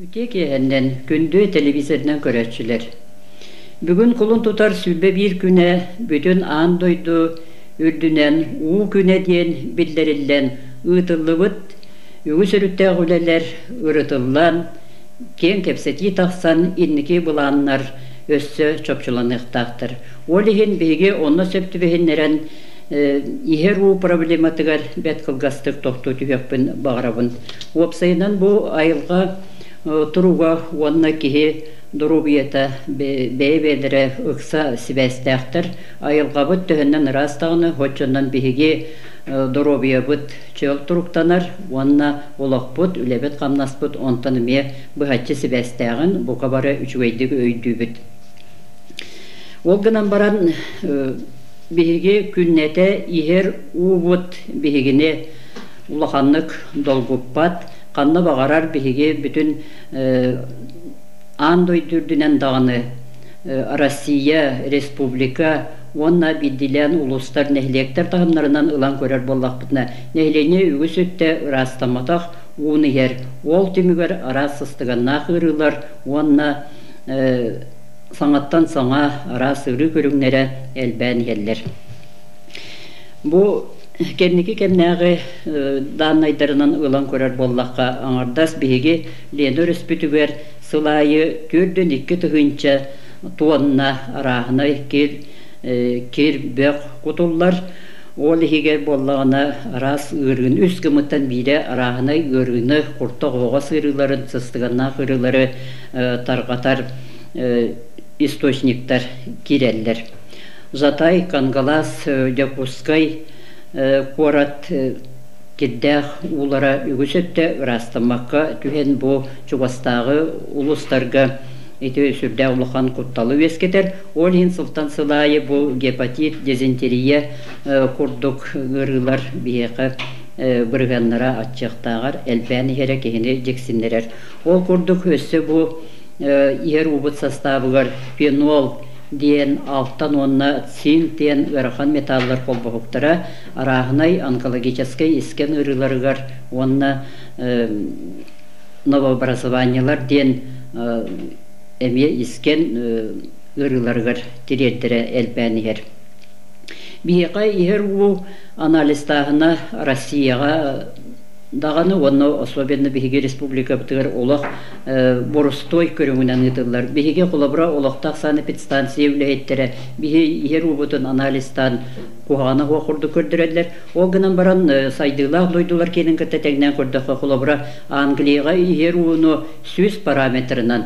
Үтекеһеннен күндү телевизордан көрөчүлөр. Бүгүн кулун тутар сүлбе бир күнэ бүтүн аан дойду үрдүнен уу күнэ диен биллериллен ыытыллыбыт үгүс өрүттэгүлелер ырытыллан кен кепсети тахсан инники булааннар өссө чопчуланыктактыр. Олихин биге онно сөптүбехиннерен ихер уу проблематыгар бет кылгастык токту түбөкпүн багарабын. Опсайынан бу айылга туруга онна кихи дурубиета бейбелере ыкса сибестяктыр. Айылгабыт төһөннен растагыны хочоннан биһиги дурубиябыт чөл туруктанар, онна олокпут, үлебет камнаспут, онтан ме быхачы сибестягын бука бары үчүгейдиги өйдүүбүт. Ол гынан баран биһиги күннете ихер уубут биһигине улаханнык долгуппат, канна багарар биһиги бүтүн андой дүрдүнен даганы Россия Республика онна бидилен улустар нехлектер тагымнарынан ылан көрөр боллакпытна нехлене үгүсүттө растаматах уунигер ол түмүгөр арасыстыганна кырылар онна саңаттан саңа арасыры көрүңнере элбен келлер. Бу кенники кемнәгы данайдарынан ылан көрөр боллакка аңардас биһиги ленор өспүтүгөр сылайы көрдүн икки тыгынча туонна арахына кир бөк кутуллар ол хигер боллагына арас ыргын үс кымыттан бире арахына ыргыны куртогого сырыларын сыстыганна кырылары таргатар источниктар киреллер. Затай, Кангалас, Дякускай корат киддах улара үгүсөттө растамакка түһен бу Чугастагы улустарга эти сүрдә улахан кутталы вескетер. Олин Султан Сылайы бу гепатит, дизентерия курдук гырылар бияка бырганнара атчактагар элбәни керек ehine жексиннерер. Ол курдук өссө бу ер убут составыгар фенол диен алттан онна цинк диен ырахан металлар колбоктара арахнай онкологический искен ырыларыгар онна новообразованиялар диен эме искен ырыларыгар тиреттере элбәнигер. Бияка ихер у анализтагына Россияга даганы онно особенно биһиги республика битер олох боростой көрүңүнөн ытылар. Биһиги колобра олохтак санэпидстанция үлэйеттере биһи ихер убутун анализтан кугана курду көрдүрөлөр. Ол гынан баран сайдыйлар дойдулар кенин кеттегнен көрдөкө колобра Англияга ихер уну сүз параметрынан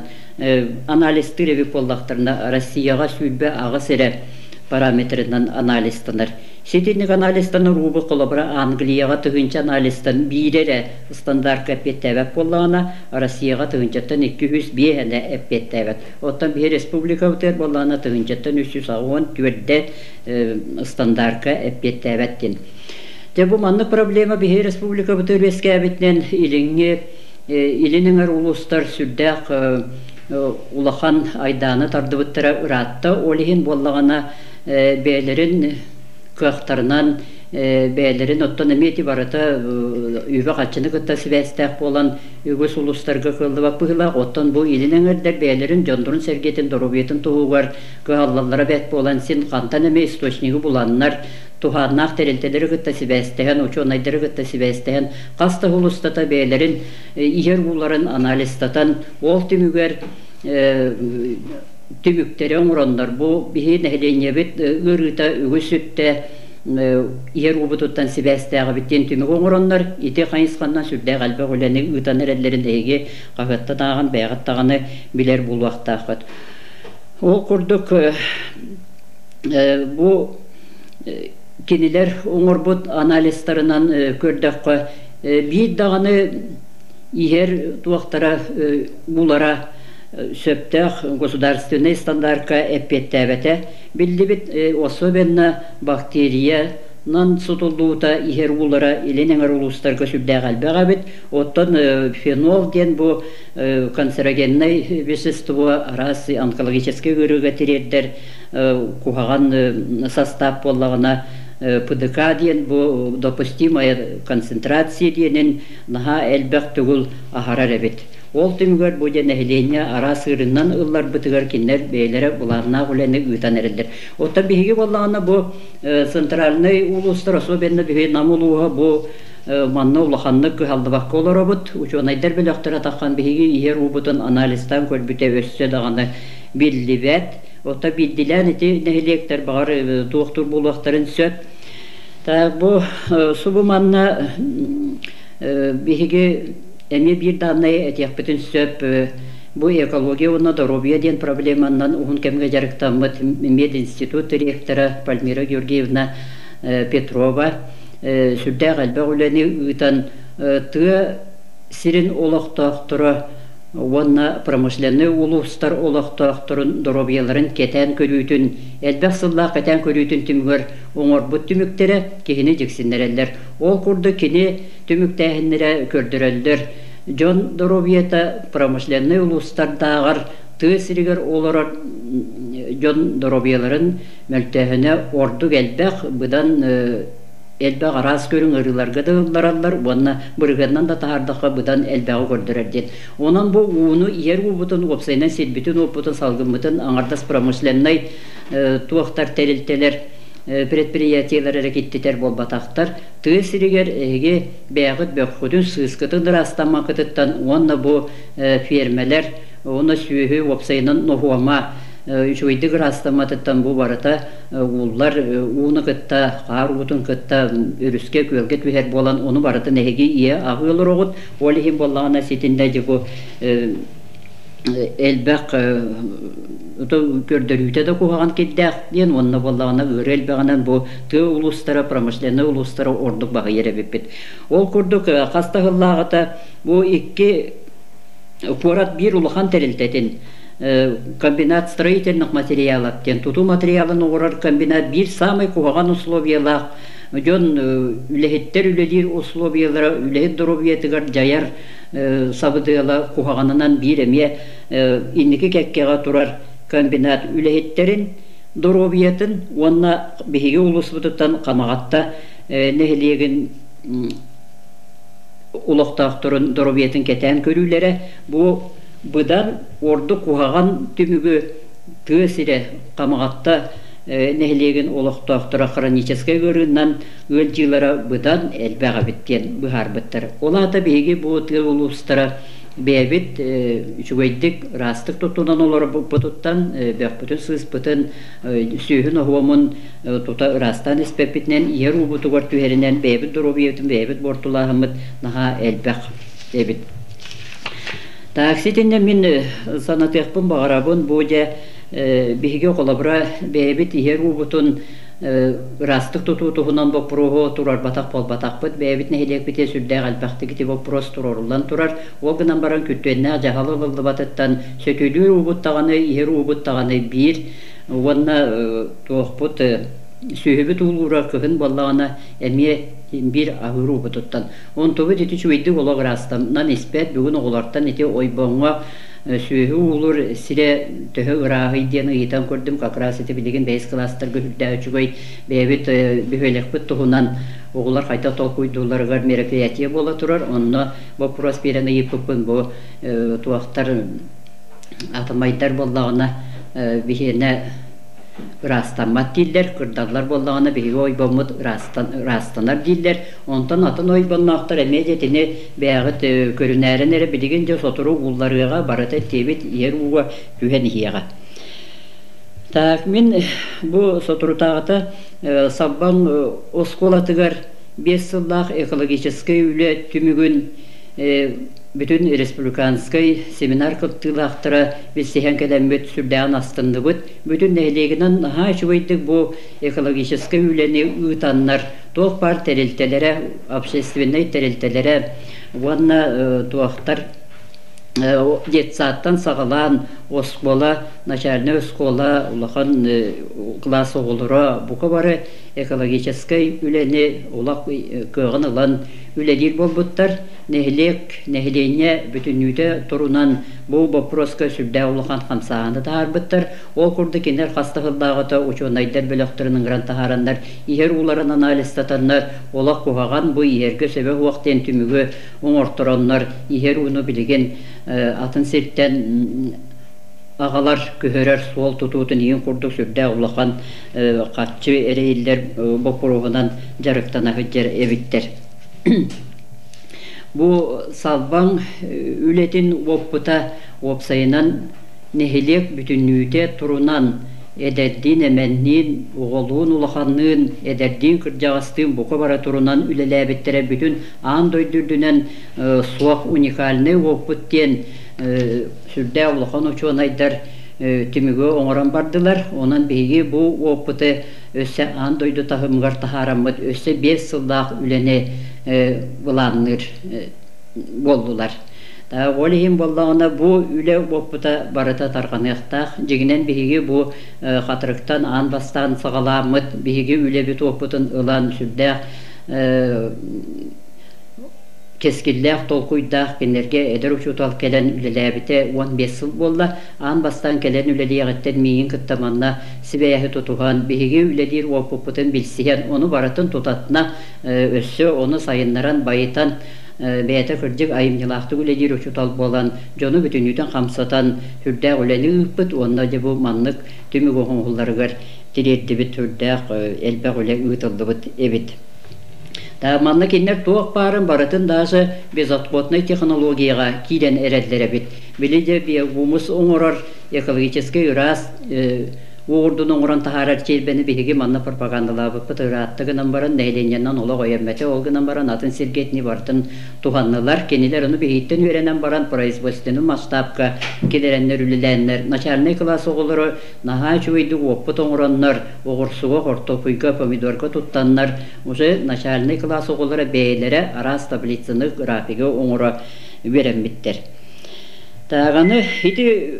анализ тиребип боллактарына Россияга сүлбе агысыре параметрынан анализтанар. Сетинник анализтан рубы колобра Англияга тыгынча анализтан бирере стандарт эппеттебек боллагана Россияга тыгынчаттан 200 биэне эппеттебек. Оттан бир республика утер боллагана тыгынчаттан 310 түрдө стандартка эппеттебеттин. Бу манны проблема бир республика утер бескебитнен илинеңер улустар сүрдәк улахан айданы тардыбыттыра ыратта олихин боллагана бээлерин кыактарынан бээлерин оттон эмети барата үйбө качыны кытта сибестек болан үгүс улустарга кылдыбак быгыла оттон бу илинеңердер бээлерин жондурун сергетин дорубиетін тугугар кыаллалара бет болан син кантан эме источниги буланнар туханнак терелтелери кытта сибестеген учонайдары кытта сибестеген каста улустата бээлерин ихер уларын анализтатан ол түмүгер түбүктері оңырондар. Бу биһи нәһленебит ырыта үгүсүттә ер убутуттан сибестәгә биттен түмүк оңырондар. Ите кайыскандан сүрдә галбе гөләне ытан эреллеринеге кагатта таган бәгаттаганы билер бул вакытта. Ол курдук бу кинилер оңорбут анализларынан көрдөккө бир даганы ихер туактара булара сөптөх государственный стандартка эппеттебете билдибит особенно бактерия нан сутулдуута ихер улара иленеңер улустарга сүрдәгалбега бит оттон фенол ден бу канцерогенный вещество раз онкологический гырыга тиреддер кухаган состав боллагына ПДК диен бу допустимая концентрация диенин наха элбек түгүл ахарар эбит. Ол түмгөр бу нехлене ара сырынан ыллар бытыгар кинер бейлере буларна гулене үтан эрелдер. Ота биһиги боллагана бу центральный улустар особенно биһи намулуга бу манна улаханнык халдыбак колоробут учонайдар белектер атаккан биһиги иер убутун анализтан көрбүтө өссө даганы биллибет. Ота билдилен ити нехлектер бар доктор булактарын сөт. Та бу субуманна биһиги эми бир данный этих бүтүн сөп бу экология уна здоровье ден проблеманан угун кемге жарыктамыт мединститут директору Пальмира Георгиевна Петрова сүрдә галбе үләне үтән ты сирин олохтактыры Онна промышленный улустар олохтактырын здоровьеларын кетен көрүтүн элбәсылла кетен көрүтүн түмгөр оңор бу түмүктөрө кихини жексиннерелер. Ол курду кини түмүктәһиннере көрдөрөлдөр. Жон здоровьета промышленный улустардагар тысырыгар олар жон здоровьеларын мөлтәһенә орду гелбәк будан элбә гарас көрүн ырыларга дылларалар онна бырганнан да тахардакка будан элбәгә көрдөрәден. Онан бу уну иер бутун опсайна сетбитин опутун салгымытын аңардас промышленный туактар терилтелер предприятиялар әрекеттетер болбатақтар тысырыгар эге бәгыт бөккүтүн сыскытын растамакытыттан онна бу фермелер оны сүйү опсайнын нохуама Üçüydü rastamatıttan bu barata ullar uunu kıtta, qar utun kıtta, ürüske kölget biher bolan onu barata nehegi iye ağılır oğut. Olihim bollağına sitinde bu elbaq gördürüyte de kuğağın keddek diyen onunla bollağına ürü elbağından bu tığ ulustara, pramışlarına ulustara orduk bağı yere bipit. Ol kurduk kastağıllağıta bu iki kurat bir uluğan teriltetin комбинат строительных материалов, туту материалын уграр комбинат бир самый куган условиялар, жон үлехеттер үледир условиялар, үлехет здоровьетигар жаяр сабыдыла куганынан бир эме инники кеккега турар комбинат үлехеттерин здоровьетін онна биһиги улусбутуттан камагатта нехилеген улуктактырын здоровьетін кетен көрүлере бу Бұдан орды қуғаған түмігі түйесіре қамағатта нәхілеген олықтақтыра хроническай көріннен өл жылара бұдан әлбәға біткен бұхар біттір. Олата бейге бұғы ұлыстыра бәбіт жүгейдік растық тұтынан олар бұтыттан бәқ бүтін сыз бүтін сүйін оғымын тұта растан іспәпітінен ер ұбытығар түйерінен бәбіт дұрубиетін бәбіт бортулағымыд наға әлбәқ бәбіт. Такситинде мен санатекпін бағарабын бұде бігі қолабыра бәйбіт иер ұбытын растық тұтуғынан бұпыруғы тұрар батақ бол батақ бұд бәйбіт нәхелек біте сүрдәй қалпақты кеті бұпырос тұрарылан тұрар оғынан баран күттуенне жағалы ғылды батыттан сөтілі ұбыттағаны иер ұбыттағаны бір онына тоқпыт сөйбіт ұлғыра күхін болағына әме bir ahuru bututtan. On tobu diti çuйды олог растамнан испет бүгүн оголартан ити ойбоңга сүйү улур сире төһө ырагы диен ыйтан көрдүм как раз эти билеген бейс класстар гүлдә үчүгөй бебит бөхөлек бут тугунан оголар кайта толкуйдуларга мероприятие бола турар. Онно вопрос берене иппын бу туактар атамайдар боллагына бихене Rastanmat diller, kırdarlar bollağına bir oybamut rastanlar diller. Ondan atan oybamnaqtar emedetini beğit körünərinere biligince soturu ullarıga barata tebit yer uğa gühen hiyaga. Tak min bu soturu tağıta sabban oskolatıgar 5 yıllık ekologический üle tümügün bütün respublikanskay seminar kıltılaktara biz sehen kelemmet sürdağın astındı bud. Bütün nehleginden ha şuaydık bu ekologический üleni utanlar toğpar teriltelere, общественный teriltelere vanna toğtar детсаттан сағалан оскола, начальный оскола, улахан класс оғылыра бұқы бары экологический үлені олақ көғын ұлан үлелер болбыттар. Нехлене бүтінүйді тұрунан бұл бопроска сүрдә улахан қамсағаны да арбыттар. Ол күрді кенер қастығылдағыта учонайдар бөліқтірінің грантахарандар иер уларын анализтатандар олақ қоғаған бұл иерге сөбе уақтен түмігі оңортырандар иер уны білеген атын сирттен ағалар көһөрөр суол тутуутун иин курдук сүрдэ улахан катчы эреиллер бопуругунан жарыктана хүджер эбиттер. Бу салбаң үлетин оппута опсайынан нехилек бүтүннүүте турунан эдердин эменнин уголуун улаханнын эдердин кыржагастын бука бара турунан үлелээбиттере бүтүн аан дойдурдунан суак уникальный оппуттен сүрдэ улахан учуонайдар түмүгө оңорон бардылар. Онан биги бу оппуты өссө аан дойду тахымгар тахараммыт өссө 5 сылдаак үлене буланныр болдулар. Олихим боллағына бу үле оппута барыта тарғанықтақ. Жегінен биһиги бу қатырықтан ан бастан сағаламыт биһиги үле бит оппутын ылан сүрдәқ кескилләқ толкуйдақ кенерге эдер учутал келен үлеләбите 15 сыл болла. Ан бастан келен үлелияғыттен мейін кыттаманна сибәйәхі тутуған биһиги үлелер оппутын білсиген. Оны барытын тутатына өссө, оны сайыннаран байытан бәйті күрдік айымнылақты үлелер учутал болан, жону бүтінүйден қамсатан түрдәқ үлені ұппыт, онна де бұл маннық түмік оғынғыларығар тиретті біт түрдәқ әлбәқ үлі ұйтылды бұт әбіт. Манны кеннер туақ барын барытын даже безотходный технологияға кейден әрәдлері бит. Білі де бұмыс оңырар экологический үрас Уğurdun oğuran taharar çelbeni bihiги manna propagandalabı pıtırаттığından baran neylenyandan ola koyarmete olgından baran atın sirgetini bartın tuhanlılar keniler onu bihitten verenen baran производственный масштабка келеренler ülülenler начальный класс oğulları naha çuvaydı opput oğuranlar oğursuğa hortopuyga pomidorka tuttanlar уже начальный класс oğulları beylere aras tablitsini grafiki oğura veren bitter. Tağanı hidi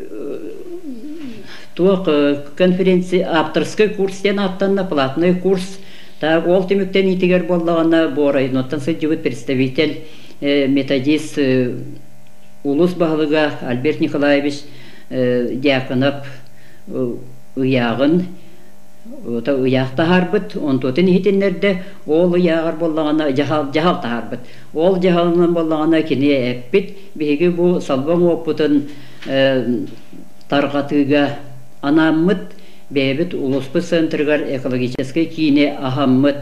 Тук конференция авторский курс тен аттанна платный курс. Так ол темектен итигер боллагана борайноттан сыжыбыт представитель методист улус баглыга Альберт Николаевич Дьяконов уягын Ота уяқ тахарбыт, онтотын хитинлерде ол уяғар боллағана жахал тахарбыт. Ол жахалынан боллағана кене әппит, беге бұл салбан опытын тарғатыға анаммыт, бәбіт улуспы центргар экологический кейіне ахаммыт,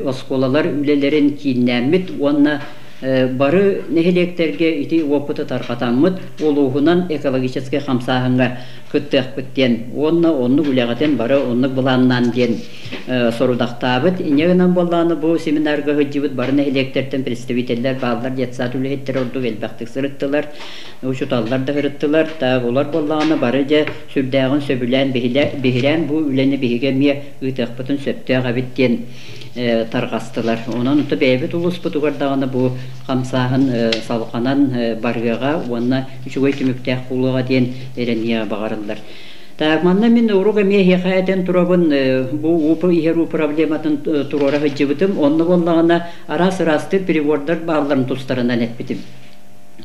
осколалар үлелерін кейіннәмміт, онна бары нехелектерге ити опыты тарқатаммыт, олуғынан экологический қамсағынға күттіқ бүттен. Онны үләғатен бары онны бұланнан ден сорудақтабыт. Инегінен болланы бұл семинарға ғыджыбыт бары нехелектерден представителлер бағылар детсат үләйттер ордық әлбәқтік сырыттылар, ұшыталлар да ғырыттылар. Олар болланы бары же сүрдәғын сөбілән бігірән бұл үләні бігіге ме ұйтық бұтын сөптіға біттен тарғастылар. Онан ұты бәйбіт ұлыс бұтығардағаны бұл қамсағын салқанан барғыға, онына үшігой түміктәқ құлыға ден әрінеға бағарылдар. Тағманна мен ұруға мехе қайатен тұрабын бұл ұпы ихеру проблематын тұрора ғыджыбытым, онны боллағына арас-арасты перевордар бағыларын тұстарынан әтпетім.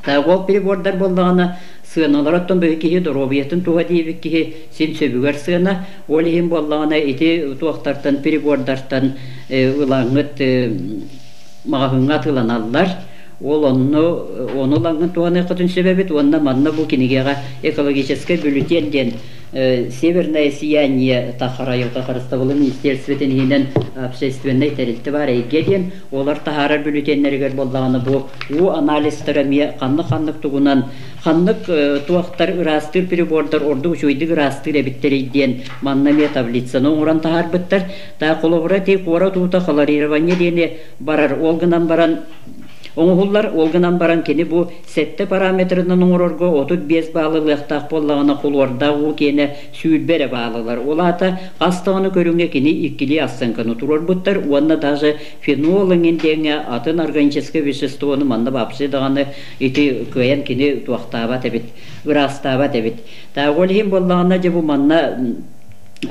Ол перевордар боллағына сыналараттан бөй кихи доробиятын туға дейбік кихи сен сөбігер сына, ол ехен боллағына еті туақтартан перевордартан ұлаңыт мағыңа тыланалар. Ол оны лаңын туғаны қытын сөбәбет, онна манна бұл кенегеға экологический бюллетенден Северное сияние тахарайыл тахарыстығылы министерстветін енен общественный тәрілті бар әйгеден, олар тахарар бюллетенлергер болдағаны бұл анализтірі қаннық тұғынан қаннық туақтар ұрастыр перебордар орды үшойдық ұрастыр әбіттерейден манна ме таблицаны оңыран тахар бұттар, та қолығыра тек ора туыта қаларирование дене барар олғынан баран Оңғылар олғынан баран кені бұл сәтті параметрінің оңырорға 35 балы лықтақ болағына қолуарда ол кені сүйілбәрі балылар. Ол ата қастығыны көріңе кені ikili астынқыны тұрор бұттар. Онына даже фенолың ендеңе атын органический веществоны манна бапшыдығаны еті көйен кені туақтабат әбет, ұрастабат әбет. Та олғын болағына же бұл манна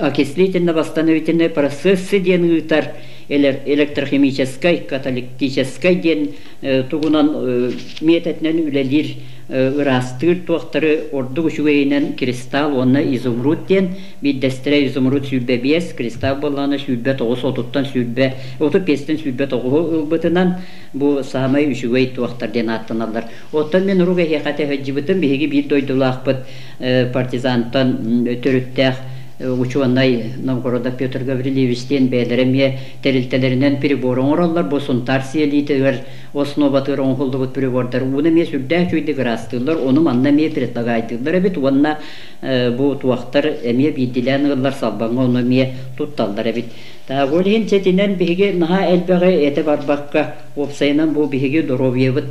окислительно восстановительный процессы ден ұйтар электрохимической, каталитической ден туғынан методнен үлелер ырастыр туақтары ордук үшүгейинен кристалл онна изумруд ден биддестире изумруд сүрбе 5 кристалл болланы сүрбе 9 отуттан сүрбе 35тен сүрбе 9 бытынан бу самай үшүгей туактар ден аттаналар. Оттан мен уруга хекате хаҗибытым биги бир дойдулакпыт партизантан төрүттәк учуанай Новгорода Петр Гаврилевичтен бәдереме терилтелеринен приборон ораллар босунтар сиелитегер основатыр оңхолдубут прибордар уны ме сүрдә чуйды грастылар оны манна ме предлагайтылар бит уанна бу туактар эме бидилен ыллар салбаңга оны ме тутталдар бит та голин четинен биге наха элбеге эте барбакка опсайнан бу биге доровьевит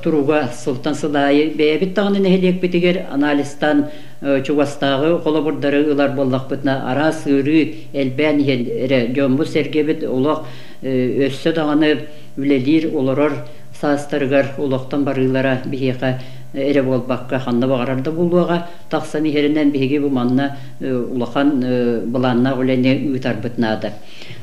туруга султан сылайы бебит тагын нехелек битигер анализтан чугастагы колобурдары ылар боллак битна ара сыры элбен эре жомбу сергебит улак өссө даганы үлелир олорор састыргар улактан барылара бихека эре болбакка ханна багарарда булуга такса михеринен биге бу манна улахан буланна улене үтар битнада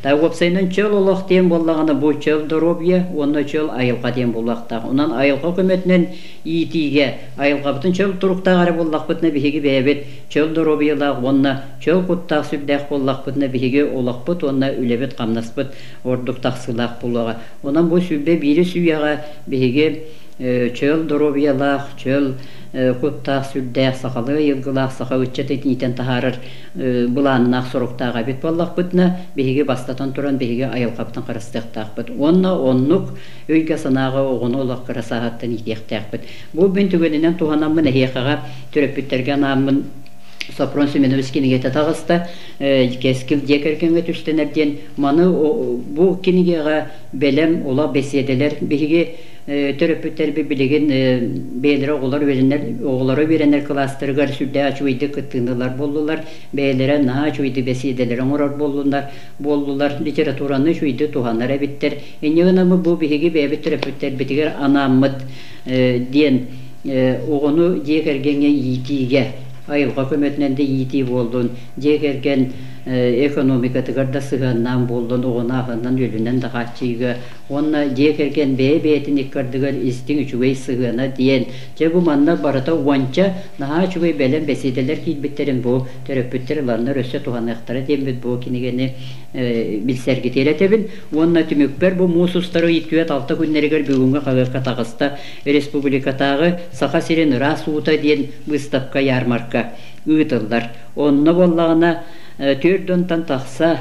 та опсайнын чөл улак тем боллаганы бу чөл доробье онна чөл айылга тем булакта онан айылга көмөтүнөн итиге айылга бутун чөл туруктагы ара боллак битне биге бебет чөл доробьела онна чөл кутта сүбдәк боллак битне биге улак бут онна үлебет камнаспыт ордук таксылак булуга онан бу сүбе бири сүйяга биге чөл доробьялах чөл кутта сүрдәк сакалы йылгылак сака үччәт итен тахарыр буланнак соруктага бит боллак битне биге бастатан туран биге айылгаптан карастыктак бит онна оннук өйгө санага огону улак карасагаттан итектак бит бу бин түгөнүнөн туганамын эхага төрөпүттерге намын Сопрон Семеновский гете тагыста кескил декеркенге түштенерден маны бу кинигега белем ола беседелер биге төрөпүттер билеген бейлер оголары беренер класстыргар сүрдө ачуйды кыттыналар болдулар бейлере на ачуйды беседелер оңорор болдулар литератураны чуйды туганнар биттер энегенамы бу биге бебит төрөпүттер битигер анаммыт ден огону декергенге итиге айылга көмөтүнөн да ити болдун жегерген экономика тыгарда сыганнан болдун огонагынан өлүнөн да качыйга онна жегерген бебетин иккардыгар истин үчүгөй сыгана диен же бу манна барата уанча наа үчүгөй белен беседелер кийбиттерин бу төрөпүттер ланнар өсө туганактары дембит бу кинигени билсерги телетебин онна түмөкбер бу мусустары итүет алты күннеригер бүгүнгө кагырка тагыста республикатагы сака сирен расуута диен выставка ярмарка ыытылдар онно боллагына төрдөнтан такса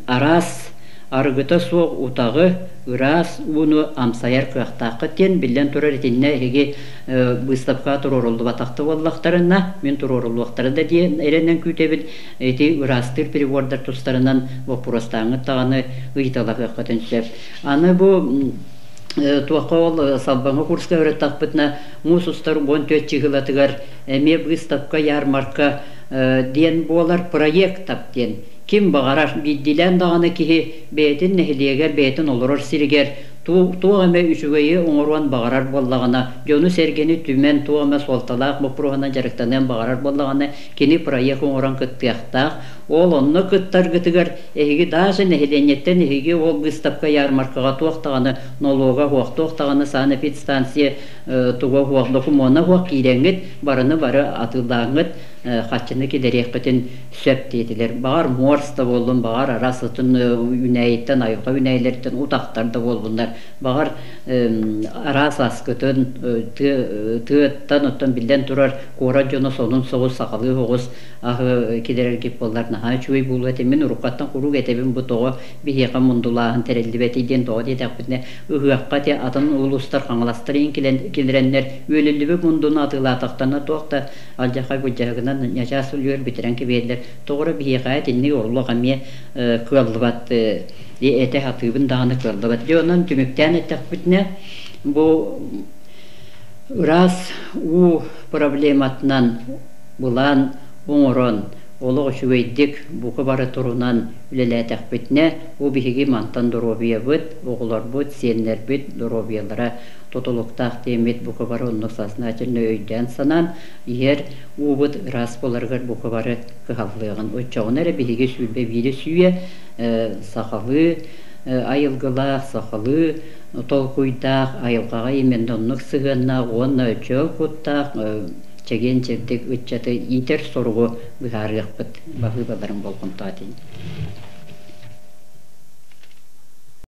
арас аргыта соқ утагы ырас уну амсаяр кыактакы тен билен турар этинне эги выставка турорулду батакты боллактарына мен турорулуктарында диен эренен күтебит эти ырастыр переводдар тустарынан вопростаңы таганы ыйталак катынчеп аны бу туакол салбаңа курска өретакпытна мусустар 14 чыгылатыгар эме выставка ярмарка диен болар проект таптен ким багарар бидилен даганы ки бетин нехлегер бетин олорор сиригер туаме үчүгөйү оңоруан багарар боллагана жону сергени түмен туаме солталак бопрогана жарыктанан багарар боллагана кини проект оңоран кыттыяктак ол онны кыттар гытыгар эги даже нехленеттен эги ол выставка ярмаркага туактаганы налога хуактаганы санэпидстанция туга хуактокумона хуак киренгит барыны бары атылдаңыт хатчыны кидерекпетин сөп дейдилер багар морста болдун багар арасытын үнәйттен айга үнәйлерден утактарда болдундар багар арас аскытын тыттан оттан билден турар кора жоно сонун согус сакалы хогус кидерер кеп болдар наха чуй булат мен урукаттан курук этебин бу того бихека мундулаан терелдибетиден того дейдакпытне ыгакка те атын улустар каңаластырын килереннер өлүлүбү мундун атылатактана тоокта алжакай бужагына нячасыл жөр битирен кебелер тогора бихека тинни орлогаме кылдыбат эте хатыбын даганы кылдыбат жонун түмүктен этекпитне бу раз у проблематынан булан оңорон олог шүвейдик буку бары турунан үлелетек битне у биһиги мантан доробия бит оглар бит сеннер бит доробиялара тотолуктак темет буку бары оннук сознательно өйден санан ер у бит раз боларгар буку бары кыгаллыгын очогунары биһиги сүлбе бири сүйе сахалы айылгыла сахалы толкуйдақ, айылғаға емен доннық сығынақ, оны жөк құттақ, чеген жердік үтчаты итер сорғы бұхарық бұт, бағы баларын болғын тадын.